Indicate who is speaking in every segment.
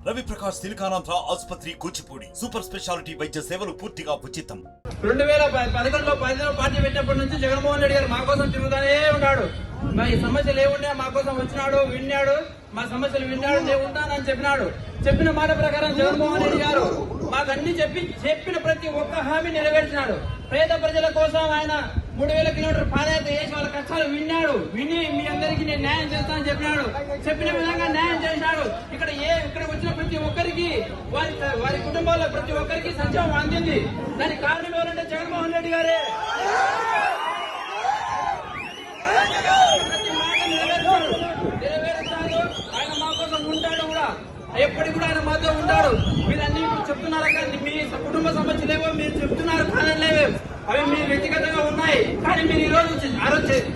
Speaker 1: రవి ప్రకాష్ సిలికానాంధ్ర ఆసుపత్రి Kuchipudi super speciality వైద్య సేవలు పూర్తిగా ఉచితం.
Speaker 2: 2011లో పార్టీ పెట్టినప్పటి నుంచి జగన్మోహన్ రెడ్డి గారు మా కోసం తిరుగుతానే ఉన్నాడు. మా సమస్యలు ఏముండే మా కోసం వచ్చినాడు, విన్నాడు, మా సమస్యలు విన్నాడు, నేను ఉంటానని చెప్పినాడు. చెప్పిన మాట ప్రకారం జగన్మోహన్ రెడ్డి గారు మాకు అన్ని చెప్పిన ప్రతి ఒక్క హామీ నెరవేర్చినాడు. పేద ప్రజల కోసం ఆయన 3000 కిలోమీటర్ పాదయాత్ర చేసి వాళ్ళ కష్టాలు విని మీ అందరికీ నేను న్యాయం చేస్తానని చెప్పినాడు. చెప్పిన విధంగా న్యాయం చేసినాడు. ఇక్కడ వచ్చిన ప్రతి ఒక్కరికి వారి కుటుంబాల్లో ప్రతి ఒక్కరికి సంక్షేమం అందింది. దానికి కారణం ఎవరంటే జగన్మోహన్ రెడ్డి గారే. ప్రతి మాట నెరవేరుస్తాడు. ఆయన మా కోసం ఉంటాడు కూడా, ఎప్పటికి కూడా ఆయన మాతో ఉంటాడు. మీరన్నీ చెప్తున్నారు కానీ మీ కుటుంబ సమస్యలేవో మీరు చెప్తున్నారు, కాదనిలేవో అవి మీరు వ్యక్తిగతంగా ఉన్నాయి. కానీ మీరు ఈ రోజు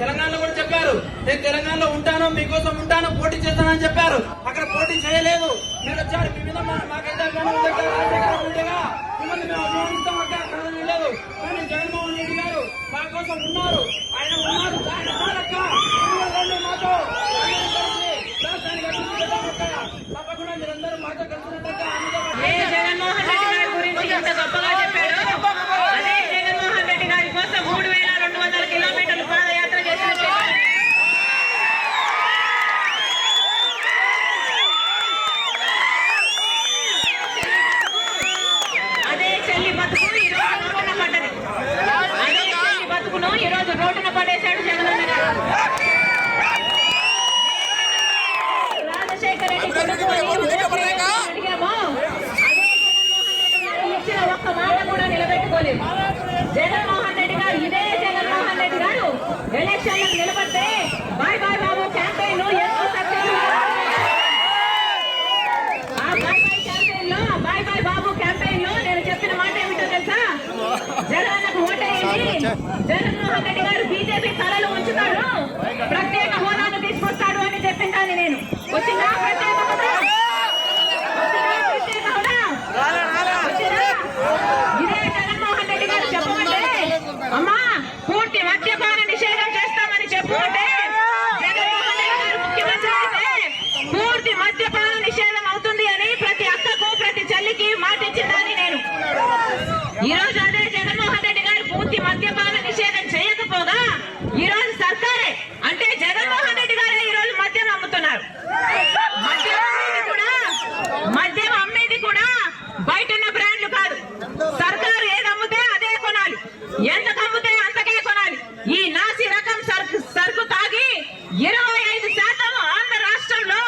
Speaker 2: తెలంగాణలో కూడా చెప్పారు, నేను తెలంగాణలో ఉంటాను, మీకోసం ఉంటాను, పోటీ చేస్తానని చెప్పారు. అక్కడ పోటీ చేయలేదు, మీరు వచ్చారు. మీ మీద మాకైతే మిమ్మల్ని మేము అభిమానిస్తాం అక్కడ, కాదని లేదు. కానీ జగన్మోహన్ రెడ్డి గారు మా కోసం ఉన్నారు, ఆయన ఉన్నారు. మాతో తప్పకుండా మీరందరూ మాతో కలిసినట్టు
Speaker 3: జగన్మోహన్ రెడ్డి గారి గురించి ఎంత గొప్పగా చెప్పాడు. అదే జగన్మోహన్ రెడ్డి గారి కోసం 3200 కిలోమీటర్లు పాదయాత్ర చేసిన అదే చెల్లి బతుకు ఈ రోజు రోడ్డున పడ్డది. అదే చెల్లి బతుకును ఈ రోజు రోడ్డున పడేశాడు జగనన్న గారు. రాజశేఖర రెడ్డి కొడుకు అడిగామో ఇచ్చిన ఒక్క మాట కూడా నిలబెట్టుకోలేదు జగన్మోహన్ రెడ్డి గారు. ఇదే జగన్మోహన్ రెడ్డి గారు ఎలక్షన్లకు నిలబడితే బాయ్ బాయ్ బాబు క్యాంపెయిన్ ఎంతో సక్సెస్. ఆ బాయ్ బాయ్ క్యాంపెయిన్ లో బాయ్ బాయ్ బాబు క్యాంపెయిన్ లో నేను చెప్పిన మాట ఏమిటో తెలుసా? జగన్కు ఓటేయండి, జగన్మోహన్ రెడ్డి గారు బీజేపీ తలలు ఉంచుతాడు, ప్రత్యేక హోదాను తీసుకొస్తాడు అని చెప్పిందాన్ని నేను. వచ్చిందా ప్రత్యేక హోదా? ప్రత్యేక హోదా ఇదే జగన్మోహన్ రెడ్డి గారు చెప్పమంటే అమ్మా పూర్తి మద్యపాన నిషేధం చేస్తామని చెప్పుకుంటే జగన్మోహన్ రెడ్డి గారు ముఖ్యమంత్రి అయితే పూర్తి మద్యపాన నిషేధం అవుతుంది అని ప్రతి అక్కకు ప్రతి చెల్లికి మాట ఇచ్చిందని నేను. ఈ రోజు అదే జగన్మోహన్ రెడ్డి గారు పూర్తి మద్యపాన నిషేధం చేయకపోగా ఈ రోజు సర్కారే అంటే జగన్మోహన్ రెడ్డి గారే ఈ రోజు మద్యం అమ్ముతున్నారు. మద్యం అమ్మేది కూడా బయట ఉన్న బ్రాండ్లు కాదు, సర్కారు ఏది అమ్ముతే అదే కొనాలి, ఎంత అమ్ముతే అంతకే కొనాలి. ఈ నాసి రకం సరుకు తాగి 25% ఆంధ్ర రాష్ట్రంలో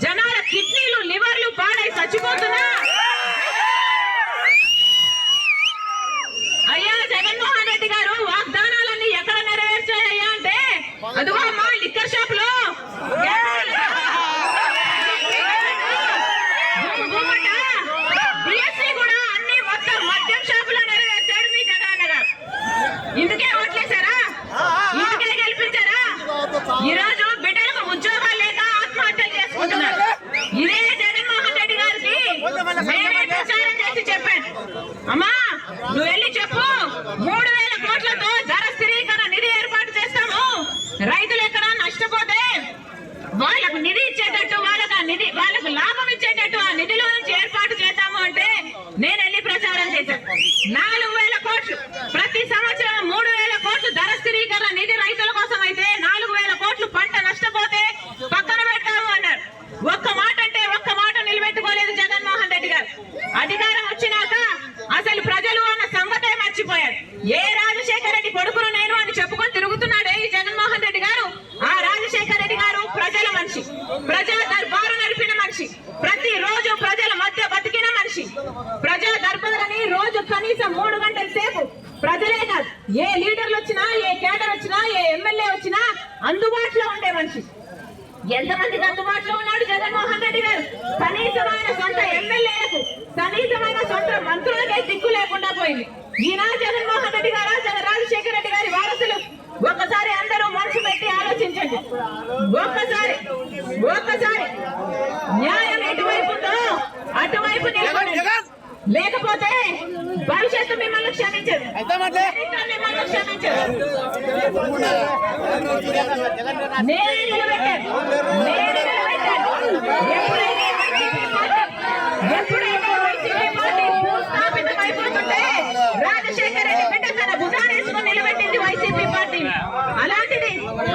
Speaker 3: జనాల కిడ్నీలు లివర్లు పాడై చచ్చిపోతున్నా. అయ్యా జగన్మోహన్ రెడ్డి గారు వాగ్దానాలన్నీ ఎక్కడ నెరవేర్చాయ్యా అంటే అదిగో అమ్మా లిక్కర్ షాప్ లో కూడా అన్ని మొత్తం మద్యం షాపులో నెరవేర్చాడు మీ జగన్ గారు. ఇందుకే ఓట్లేశారా? ఇందుకే గెలిపించారా? ఈ రోజు బిడ్డలకు ఉద్యోగాలు లేక ఆత్మహత్యలు చేసుకుంటున్నారు. ఇదే జగన్మోహన్ రెడ్డి గారికి మేమే ప్రచారం చేసి చెప్పాను, అమ్మా నువ్వు వెళ్ళి చెప్పు 3000 కోట్లతో ధర స్థిరీకరణ నిధి ఏర్పాటు చేస్తాము, రైతులు ఎక్కడ నష్టపోతే వాళ్ళకు నిధి ఇచ్చేటట్టు వాళ్ళకు లాభం ఇచ్చేటట్టు ఆ నిధిలో నుంచి ఏర్పాటు చేద్దాము అంటే నేను వెళ్ళి ప్రచారం చేశాను. 4000 కోట్లు ప్రతి సంవత్సరం 3000 కోట్లు ధర స్థిరీకరణ నిధి రైతుల కోసం అయితే 4000 కోట్లు పంట నష్టపోతే పక్కన పెట్టాము అన్నారు. ఒక్క మాట అంటే ఒక్క మాట నిలబెట్టుకోలేదు జగన్మోహన్ రెడ్డి గారు. అధికారం వచ్చినాక అసలు ప్రజలు అన్న సంగతే మర్చిపోయారు. ఏ రాజశేఖర రెడ్డి కొడుకును నేను అని చెప్పుకొని తిరుగుతున్నాడే ఈ జగన్మోహన్ రెడ్డి గారు. ఆ రాజశేఖర రెడ్డి గారు ప్రజల మనిషి, ప్రజా దర్బారు నడిపిన మనిషి, ప్రతి రోజు ప్రజల మధ్య బతికిన మనిషి. ప్రజా దర్బారని రోజు కనీసం 3 గంటల సేపు ప్రజలే కాదు ఏ లీడర్లు వచ్చినా, ఏ కేడర్ వచ్చినా, ఏ ఎమ్మెల్యే వచ్చినా అందుబాటులో ఉండే మనిషి. ఎంతమందికి అందుబాటులో ఉన్నాడు జగన్మోహన్ రెడ్డి గారు? కనీసమైన సొంత ఎమ్మెల్యేలకు, కనీసమైన సొంత మంత్రులకే దిక్కు లేకుండా పోయింది. ఈయన జగన్మోహన్ రెడ్డి గారు రాజశేఖర రెడ్డి గారి వారసులు. ఒక్కసారి అందరూ మనసు పెట్టి ఆలోచించండి. ఒక్కసారి న్యాయం ఎటువైపు ఉందో అటువైపు నిలబడండి. లేకపోతే భవిష్యత్తు మిమ్మల్ని క్షమించదు, మిమ్మల్ని క్షమించదు. నేనే నిలబెట్టాను. ఎప్పుడైతే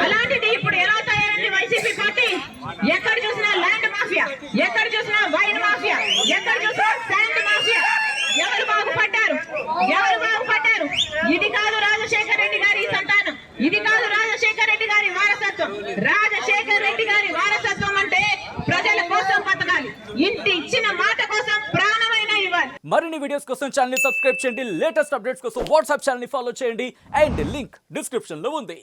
Speaker 3: అలాంటిది ఇప్పుడు ఎలా తయారైంది వైసీపీ పార్టీ? ఎక్కడ చూసినా ల్యాండ్ మాఫియా, ఎక్కడ చూసినా వైన్ మాఫియా, ఎక్కడ చూసినా శాండ్ మాఫియా. ఎవరు బాగుపడ్డారు? ఎవరు బాగుపడ్డారు? ఇది కాదు రాజశేఖర్ రెడ్డి గారి సంతానం, ఇది కాదు రాజశేఖర్ రెడ్డి గారి వారసత్వం. రాజశేఖర్ రెడ్డి గారి వారసత్వం అంటే ప్రజల కోసం బతకాలి, ఇంటి ఇచ్చిన మాట కోసం ప్రాణమైన ఇవ్వాలి.
Speaker 4: మరిన్ని వీడియోస్ కోసం ఛానల్ ని సబ్స్క్రైబ్ చేయండి, లేటెస్ట్ అప్డేట్స్ కోసం వాట్సాప్ ఛానల్ ని ఫాలో చేయండి అండ్ లింక్ డిస్క్రిప్షన్ లో ఉంది.